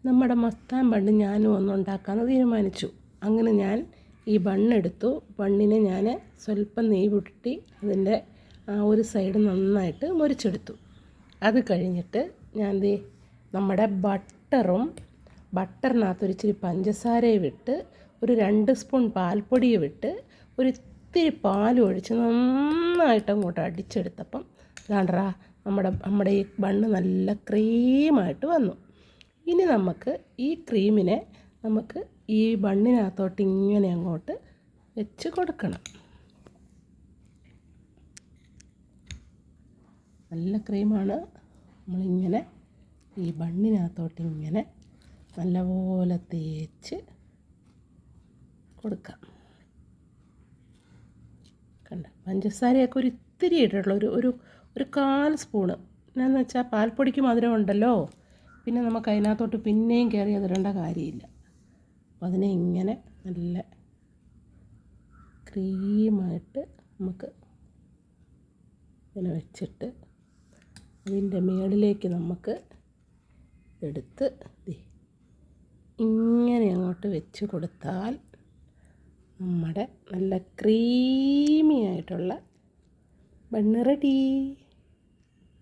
നമ്മുടെ മസ്താൻ ബണ്ണ് ഞാനും ഒന്നുണ്ടാക്കാമെന്ന് തീരുമാനിച്ചു. അങ്ങനെ ഞാൻ ഈ ബണ്ണെടുത്തു. ബണ്ണിനെ ഞാൻ സ്വല്പം നെയ്യ് പുരട്ടി അതിൻ്റെ ഒരു സൈഡ് നന്നായിട്ട് മുറിച്ചെടുത്തു. അത് കഴിഞ്ഞിട്ട് ഞാൻ നമ്മുടെ ബട്ടറിനകത്തൊരിച്ചിരി പഞ്ചസാരയും ഇട്ട് ഒരു 2 സ്പൂൺ പാൽപ്പൊടിയും ഇട്ട് ഒരു ഇത്തിരി പാലും ഒഴിച്ച് നന്നായിട്ട് അങ്ങോട്ട് അടിച്ചെടുത്തപ്പം ഇതാണ്ടറാ നമ്മുടെ ഈ ബണ്ണ് നല്ല ക്രീമായിട്ട് വന്നു. ഇനി നമുക്ക് ഈ ക്രീമിനെ നമുക്ക് ഈ ബണ്ണിനകത്തോട്ട് ഇങ്ങനെ അങ്ങോട്ട് വെച്ച് കൊടുക്കണം. നല്ല ക്രീമാണ്. നമ്മളിങ്ങനെ ഈ ബണ്ണിനകത്തോട്ട് ഇങ്ങനെ നല്ലപോലെ തേച്ച് കൊടുക്കാം. കണ്ട, പഞ്ചസാരയൊക്കെ ഒരു ഇത്തിരി ഇട്ടിട്ടുള്ളൂ, ഒരു 1/4 സ്പൂണ്. എന്നാന്ന് വെച്ചാൽ പാൽപ്പൊടിക്ക് മധുരം ഉണ്ടല്ലോ, പിന്നെ നമുക്ക് അതിനകത്തോട്ട് പിന്നെയും കയറി അതിടേണ്ട കാര്യമില്ല. അപ്പോൾ അതിനെ ഇങ്ങനെ നല്ല ക്രീമായിട്ട് നമുക്ക് ഇങ്ങനെ വെച്ചിട്ട് അതിൻ്റെ മുകളിലേക്ക് നമുക്ക് എടുത്ത് ഇങ്ങനെ അങ്ങോട്ട് വെച്ച് കൊടുത്താൽ നമ്മുടെ നല്ല ക്രീമി ആയിട്ടുള്ള ബണ്ണ് റെഡി.